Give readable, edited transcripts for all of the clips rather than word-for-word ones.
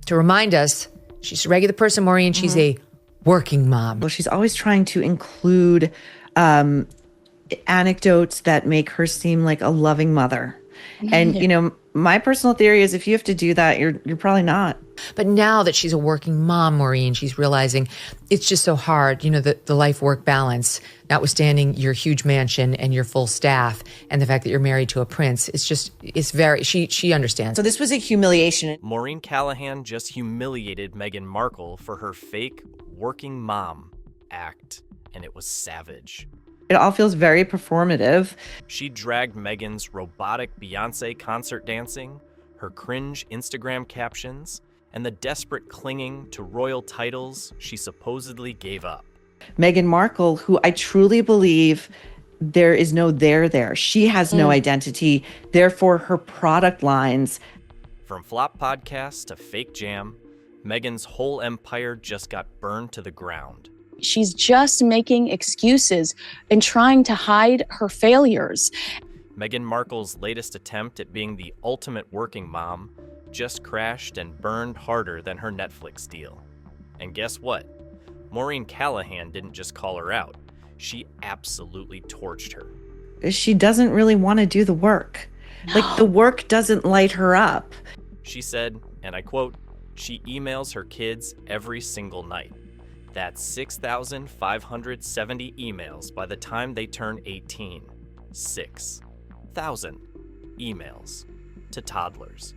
To remind us, she's a regular person, Maureen. She's a working mom. Well, she's always trying to include anecdotes that make her seem like a loving mother. And, you know, my personal theory is if you have to do that, you're probably not. But now that she's a working mom, Maureen, she's realizing it's just so hard, you know, the life-work balance, notwithstanding your huge mansion and your full staff and the fact that you're married to a prince. It's very, she understands. So this was a humiliation. Maureen Callahan just humiliated Meghan Markle for her fake working mom act, and it was savage. It all feels very performative. She dragged Meghan's robotic Beyonce concert dancing, her cringe Instagram captions, and the desperate clinging to royal titles she supposedly gave up. Meghan Markle, who I truly believe there is no there. She has no identity. Therefore, her product lines. From flop podcasts to fake jam, Meghan's whole empire just got burned to the ground. She's just making excuses and trying to hide her failures. Meghan Markle's latest attempt at being the ultimate working mom just crashed and burned harder than her Netflix deal. And guess what? Maureen Callahan didn't just call her out. She absolutely torched her. She doesn't really want to do the work. No. Like, the work doesn't light her up. She said, and I quote, she emails her kids every single night. That's 6,570 emails by the time they turn 18. 6,000 emails to toddlers.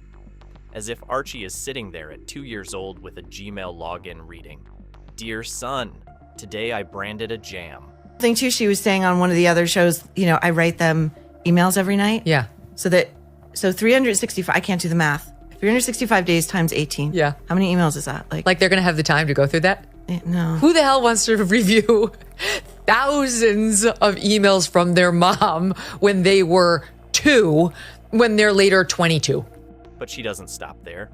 As if Archie is sitting there at 2 years old with a Gmail login reading, "Dear son, today I branded a jam." I think too, she was saying on one of the other shows, you know, I write them emails every night. Yeah. So 365, I can't do the math. 365 days times 18. Yeah. How many emails is that? Like they're going to have the time to go through that? No. Who the hell wants to review thousands of emails from their mom when they were 2, when they're later 22? But she doesn't stop there.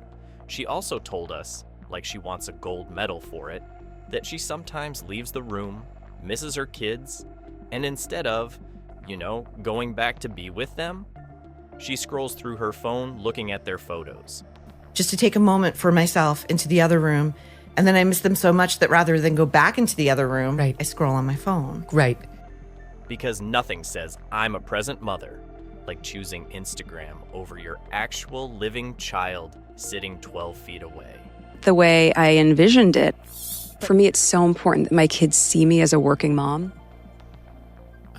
She also told us, like she wants a gold medal for it, that she sometimes leaves the room, misses her kids, and instead of, you know, going back to be with them, she scrolls through her phone looking at their photos. Just to take a moment for myself into the other room. And then I miss them so much that rather than go back into the other room, right, I scroll on my phone. Right. Because nothing says I'm a present mother like choosing Instagram over your actual living child sitting 12 feet away. The way I envisioned it, for me, it's so important that my kids see me as a working mom.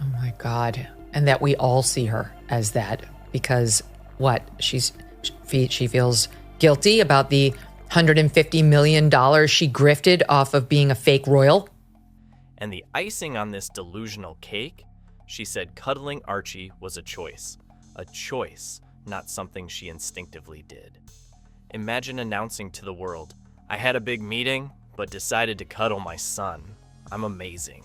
Oh my God. And that we all see her as that, because what? She feels guilty about the $150 million she grifted off of being a fake royal. And the icing on this delusional cake, she said cuddling Archie was a choice, not something she instinctively did. Imagine announcing to the world, I had a big meeting, but decided to cuddle my son. I'm amazing.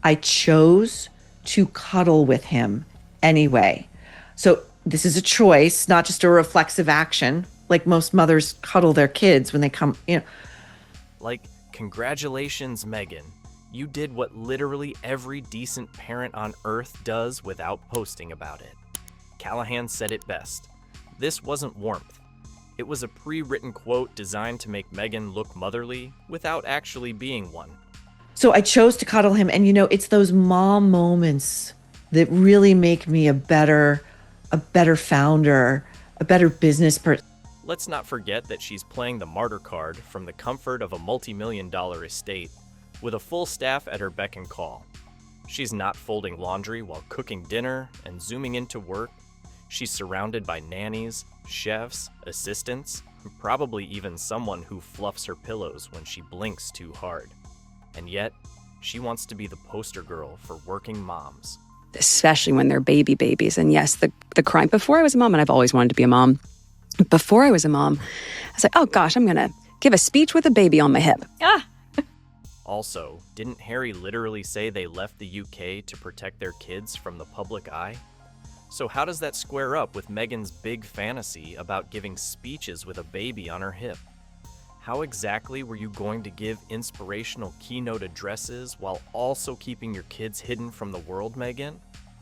I chose to cuddle with him anyway. So this is a choice, not just a reflexive action. Like most mothers cuddle their kids when they come, you know. Like, congratulations, Meghan. You did what literally every decent parent on earth does without posting about it. Callahan said it best. This wasn't warmth. It was a pre-written quote designed to make Meghan look motherly without actually being one. So I chose to cuddle him. And, you know, it's those mom moments that really make me a better founder, a better business person. Let's not forget that she's playing the martyr card from the comfort of a multi-million-dollar estate with a full staff at her beck and call. She's not folding laundry while cooking dinner and zooming into work. She's surrounded by nannies, chefs, assistants, and probably even someone who fluffs her pillows when she blinks too hard. And yet, she wants to be the poster girl for working moms. Especially when they're babies. And yes, the crime, before I was a mom, and I've always wanted to be a mom, before I was a mom, I was like, oh gosh, I'm going to give a speech with a baby on my hip. Also, didn't Harry literally say they left the UK to protect their kids from the public eye? So how does that square up with Meghan's big fantasy about giving speeches with a baby on her hip? How exactly were you going to give inspirational keynote addresses while also keeping your kids hidden from the world, Meghan?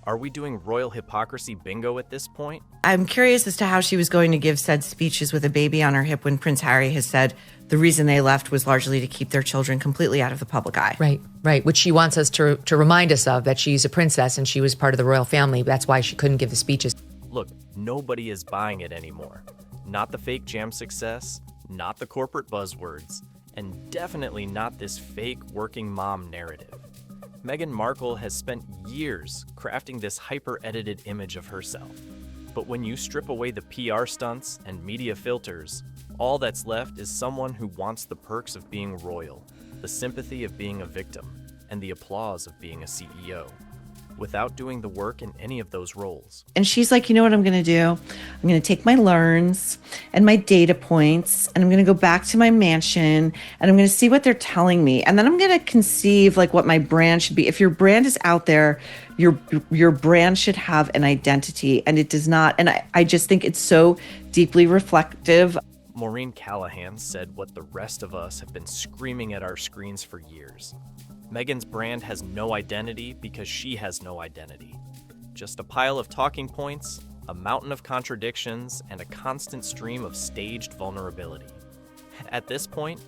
Are we doing royal hypocrisy bingo at this point? I'm curious as to how she was going to give said speeches with a baby on her hip when Prince Harry has said the reason they left was largely to keep their children completely out of the public eye. Right. Which she wants us to remind us of, that she's a princess and she was part of the royal family. That's why she couldn't give the speeches. Look, nobody is buying it anymore. Not the fake jam success, not the corporate buzzwords, and definitely not this fake working mom narrative. Meghan Markle has spent years crafting this hyper-edited image of herself. But when you strip away the PR stunts and media filters, all that's left is someone who wants the perks of being royal, the sympathy of being a victim, and the applause of being a CEO, without doing the work in any of those roles. And she's like, you know what I'm going to do? I'm going to take my learns and my data points, and I'm going to go back to my mansion, and I'm going to see what they're telling me. And then I'm going to conceive like what my brand should be. If your brand is out there, your brand should have an identity, and it does not. And I just think it's so deeply reflective. Maureen Callahan said what the rest of us have been screaming at our screens for years. Meghan's brand has no identity because she has no identity. Just a pile of talking points, a mountain of contradictions, and a constant stream of staged vulnerability. At this point,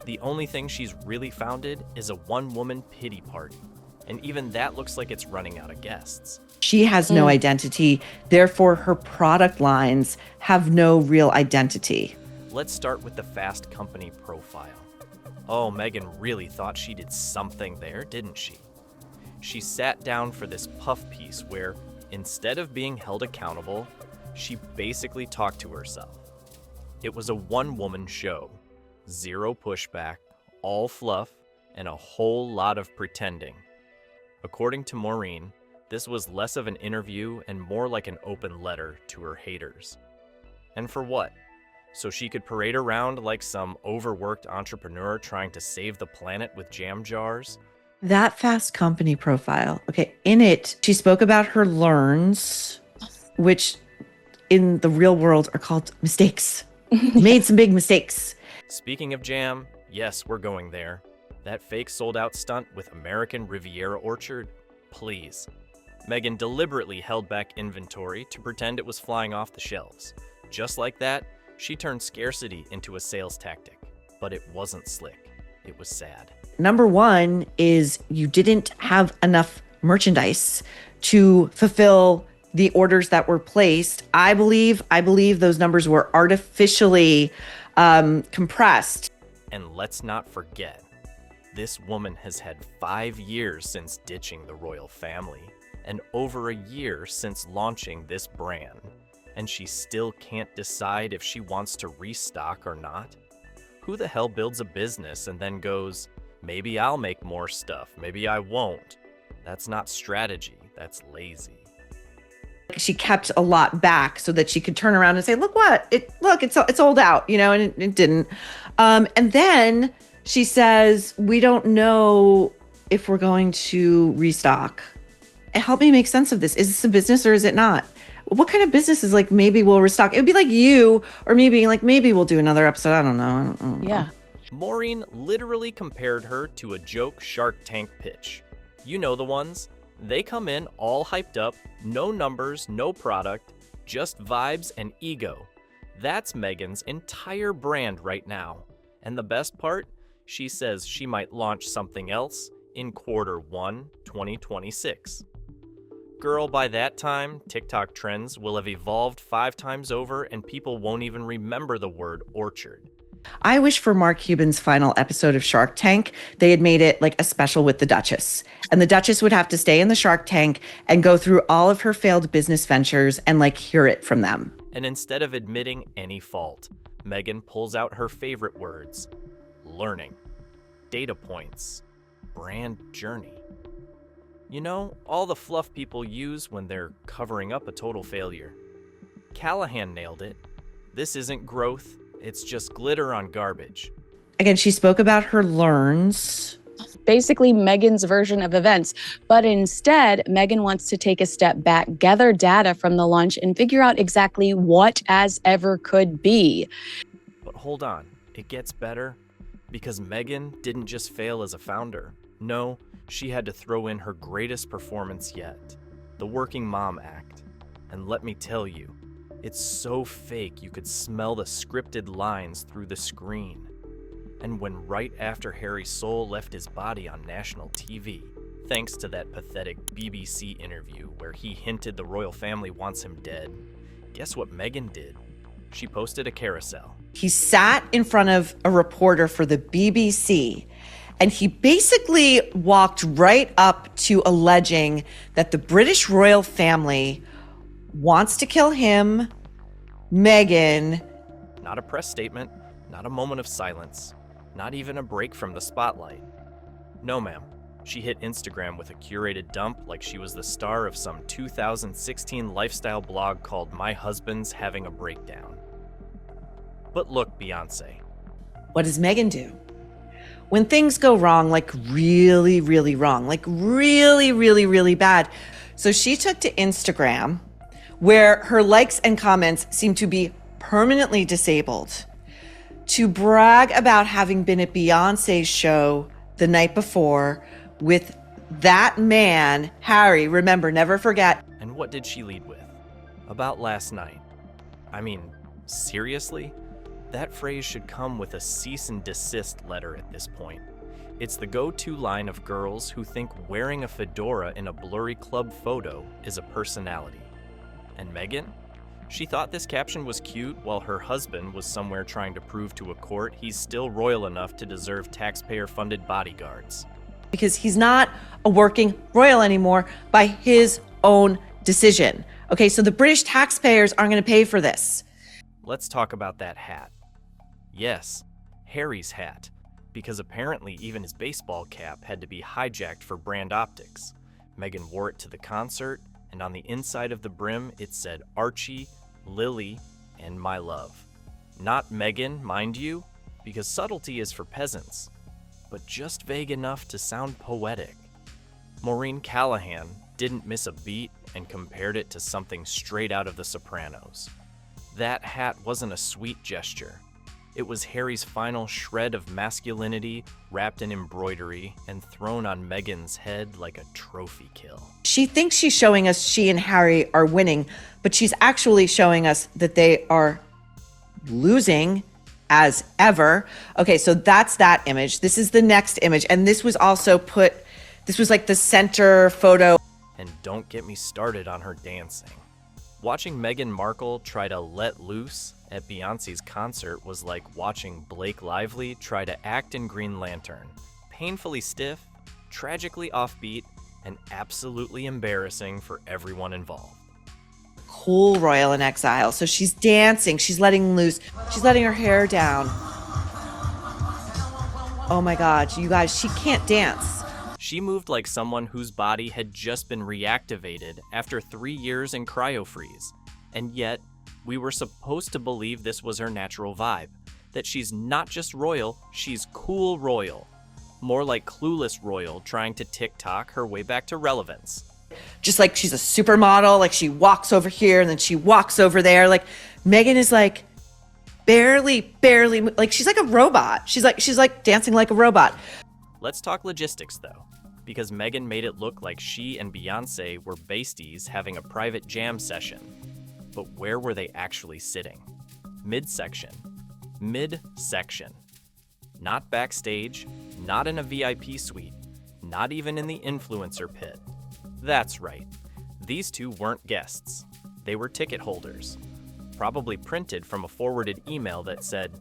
the only thing she's really founded is a one-woman pity party, and even that looks like it's running out of guests. She has no identity, therefore her product lines have no real identity. Let's start with the Fast Company profile. Oh, Meghan really thought she did something there, didn't she? She sat down for this puff piece where, instead of being held accountable, she basically talked to herself. It was a one-woman show. Zero pushback, all fluff, and a whole lot of pretending. According to Maureen, this was less of an interview and more like an open letter to her haters. And for what? So she could parade around like some overworked entrepreneur trying to save the planet with jam jars? That Fast Company profile, okay, in it, she spoke about her learns, which in the real world are called mistakes. Made some big mistakes. Speaking of jam, yes, we're going there. That fake sold-out stunt with American Riviera Orchard? Please. Meghan deliberately held back inventory to pretend it was flying off the shelves. Just like that, she turned scarcity into a sales tactic. But it wasn't slick. It was sad. Number one is you didn't have enough merchandise to fulfill the orders that were placed. I believe those numbers were artificially compressed. And let's not forget, this woman has had 5 years since ditching the royal family and over a year since launching this brand. And she still can't decide if she wants to restock or not? Who the hell builds a business and then goes, maybe I'll make more stuff, maybe I won't? That's not strategy, that's lazy. She kept a lot back so that she could turn around and say, it's sold out, and it didn't. And then she says, we don't know if we're going to restock. Help me make sense of this. Is this a business or is it not? What kind of business is like, maybe we'll restock? It would be like you or me being like, maybe we'll do another episode. I don't know. Yeah. Maureen literally compared her to a joke Shark Tank pitch. You know the ones. They come in all hyped up, no numbers, no product, just vibes and ego. That's Meghan's entire brand right now. And the best part, she says she might launch something else in Q1 2026. Girl, by that time, TikTok trends will have evolved 5 times over and people won't even remember the word orchard. I wish for Mark Cuban's final episode of Shark Tank, they had made it like a special with the Duchess. And the Duchess would have to stay in the Shark Tank and go through all of her failed business ventures and like hear it from them. And instead of admitting any fault, Meghan pulls out her favorite words: learning, data points, brand journey. You know, all the fluff people use when they're covering up a total failure. Callahan nailed it. This isn't growth, it's just glitter on garbage. Again, she spoke about her learns. Basically Meghan's version of events. But instead, Meghan wants to take a step back, gather data from the launch, and figure out exactly what as ever could be. But hold on, it gets better. Because Meghan didn't just fail as a founder. No, she had to throw in her greatest performance yet. The the working mom act. And let me tell you, it's so fake you could smell the scripted lines through the screen. And when right after Harry's soul left his body on national TV, thanks to that pathetic BBC interview where he hinted the royal family wants him dead, guess what Meghan did? She posted a carousel. He sat in front of a reporter for the BBC, and he basically walked right up to alleging that the British royal family wants to kill him, Meghan. Not a press statement, not a moment of silence, not even a break from the spotlight. No, ma'am. She hit Instagram with a curated dump like she was the star of some 2016 lifestyle blog called My Husband's Having a Breakdown. But look, Beyonce. What does Meghan do? When things go wrong, like really, really wrong, like really, really, really bad. So she took to Instagram, where her likes and comments seem to be permanently disabled, to brag about having been at Beyonce's show the night before with that man, Harry. Remember, never forget. And what did she lead with? About last night. I mean, seriously? That phrase should come with a cease and desist letter at this point. It's the go-to line of girls who think wearing a fedora in a blurry club photo is a personality. And Meghan? She thought this caption was cute while her husband was somewhere trying to prove to a court he's still royal enough to deserve taxpayer-funded bodyguards. Because he's not a working royal anymore by his own decision. Okay, so the British taxpayers aren't going to pay for this. Let's talk about that hat. Yes, Harry's hat, because apparently even his baseball cap had to be hijacked for brand optics. Meghan wore it to the concert, and on the inside of the brim it said Archie, Lily, and my love. Not Meghan, mind you, because subtlety is for peasants, but just vague enough to sound poetic. Maureen Callahan didn't miss a beat and compared it to something straight out of The Sopranos. That hat wasn't a sweet gesture. It was Harry's final shred of masculinity wrapped in embroidery and thrown on Meghan's head like a trophy kill. She thinks she's showing us she and Harry are winning, but she's actually showing us that they are losing as ever. Okay, so that's that image. This is the next image. And this was also this was like the center photo. And don't get me started on her dancing. Watching Meghan Markle try to let loose at Beyonce's concert was like watching Blake Lively try to act in Green Lantern. Painfully stiff, tragically offbeat, and absolutely embarrassing for everyone involved. Cool royal in exile. So she's dancing, she's letting loose, she's letting her hair down. Oh my God, you guys, she can't dance. She moved like someone whose body had just been reactivated after 3 years in cryo-freeze. And yet, we were supposed to believe this was her natural vibe. That she's not just royal, she's cool royal. More like clueless royal trying to TikTok her way back to relevance. Just like she's a supermodel, like she walks over here and then she walks over there. Like Meghan is like barely, like she's like a robot. She's like dancing like a robot. Let's talk logistics though, because Meghan made it look like she and Beyonce were besties having a private jam session. But where were they actually sitting? Midsection. Not backstage, not in a VIP suite, not even in the influencer pit. That's right. These two weren't guests. They were ticket holders. Probably printed from a forwarded email that said,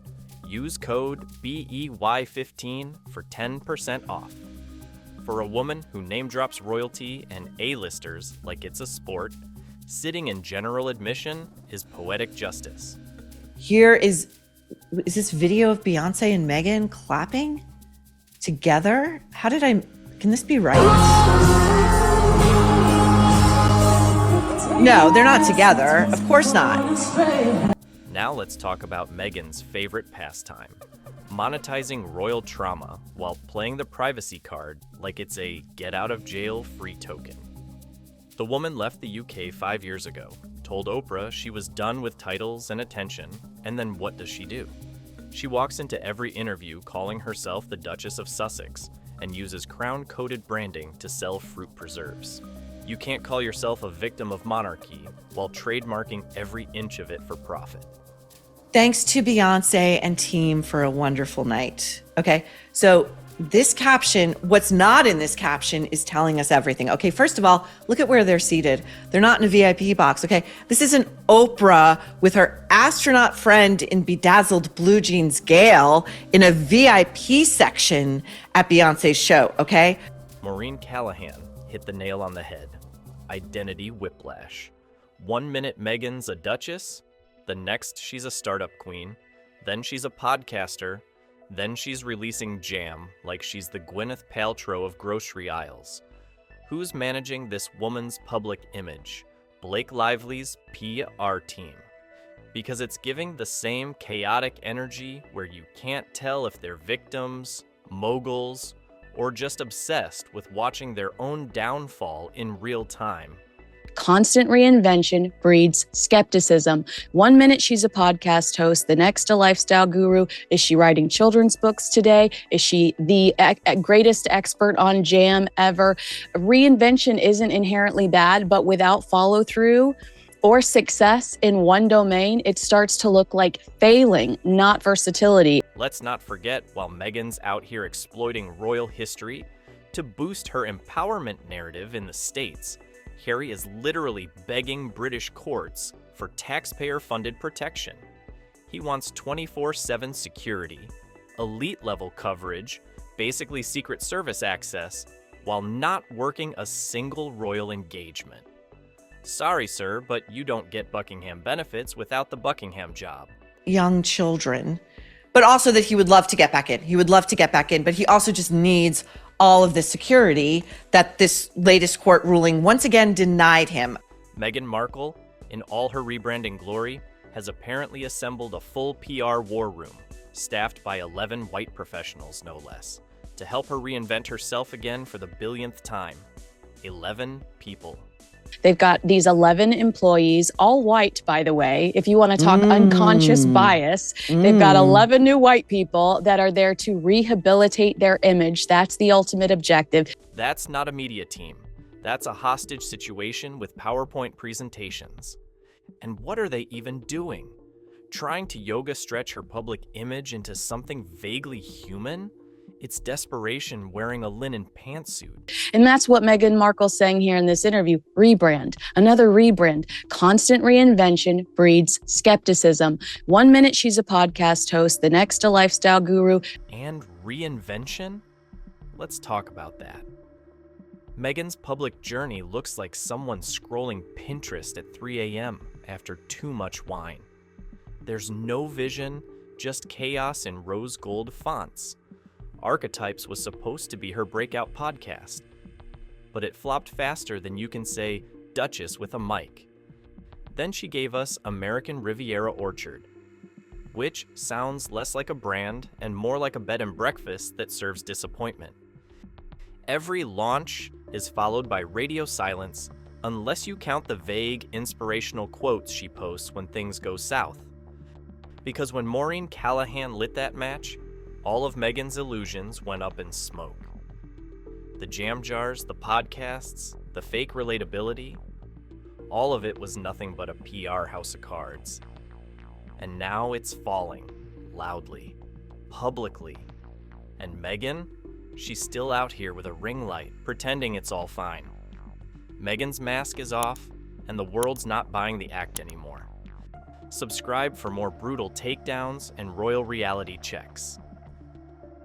use code BEY15 for 10% off. For a woman who name drops royalty and A-listers like it's a sport, sitting in general admission is poetic justice. Here is this video of Beyonce and Meghan clapping together? Can this be right? No, they're not together. Of course not. Now let's talk about Meghan's favorite pastime, monetizing royal trauma while playing the privacy card like it's a get-out-of-jail-free token. The woman left the UK 5 years ago, told Oprah she was done with titles and attention, and then what does she do? She walks into every interview calling herself the Duchess of Sussex and uses crown-coated branding to sell fruit preserves. You can't call yourself a victim of monarchy while trademarking every inch of it for profit. Thanks to Beyonce and team for a wonderful night. Okay, so this caption, what's not in this caption is telling us everything. Okay, first of all, look at where they're seated. They're not in a VIP box, okay? This isn't Oprah with her astronaut friend in bedazzled blue jeans, Gail, in a VIP section at Beyonce's show, okay? Maureen Callahan hit the nail on the head. Identity whiplash. 1 minute Meghan's a duchess, the next she's a startup queen, then she's a podcaster, then she's releasing jam like she's the Gwyneth Paltrow of grocery aisles. Who's managing this woman's public image? Blake Lively's PR team. Because it's giving the same chaotic energy where you can't tell if they're victims, moguls, or just obsessed with watching their own downfall in real time. Constant reinvention breeds skepticism. 1 minute she's a podcast host, the next a lifestyle guru. Is she writing children's books today? Is she the greatest expert on jam ever? Reinvention isn't inherently bad, but without follow through or success in one domain, it starts to look like failing, not versatility. Let's not forget, while Meghan's out here exploiting royal history to boost her empowerment narrative in the States, Harry is literally begging British courts for taxpayer-funded protection. He wants 24/7 security, elite-level coverage, basically Secret Service access, while not working a single royal engagement. Sorry, sir, but you don't get Buckingham benefits without the Buckingham job. Young children, but also that he would love to get back in. He would love to get back in, but he also just needs all of the security that this latest court ruling once again denied him. Meghan Markle, in all her rebranding glory, has apparently assembled a full PR war room, staffed by 11 white professionals, no less, to help her reinvent herself again for the billionth time. 11 people. They've got these 11 employees, all white, by the way. If you want to talk unconscious bias, they've got 11 new white people that are there to rehabilitate their image. That's the ultimate objective. That's not a media team. That's a hostage situation with PowerPoint presentations. And what are they even doing? Trying to yoga stretch her public image into something vaguely human? It's desperation wearing a linen pantsuit. And that's what Meghan Markle's saying here in this interview. Rebrand, another rebrand. Constant reinvention breeds skepticism. 1 minute she's a podcast host, the next a lifestyle guru. And reinvention? Let's talk about that. Meghan's public journey looks like someone scrolling Pinterest at 3 a.m. after too much wine. There's no vision, just chaos in rose gold fonts. Archetypes was supposed to be her breakout podcast, but it flopped faster than you can say Duchess with a mic. Then she gave us American Riviera Orchard, which sounds less like a brand and more like a bed and breakfast that serves disappointment. Every launch is followed by radio silence unless you count the vague, inspirational quotes she posts when things go south. Because when Maureen Callahan lit that match, all of Meghan's illusions went up in smoke. The jam jars, the podcasts, the fake relatability, all of it was nothing but a PR house of cards. And now it's falling, loudly, publicly. And Meghan? She's still out here with a ring light, pretending it's all fine. Meghan's mask is off, and the world's not buying the act anymore. Subscribe for more brutal takedowns and royal reality checks.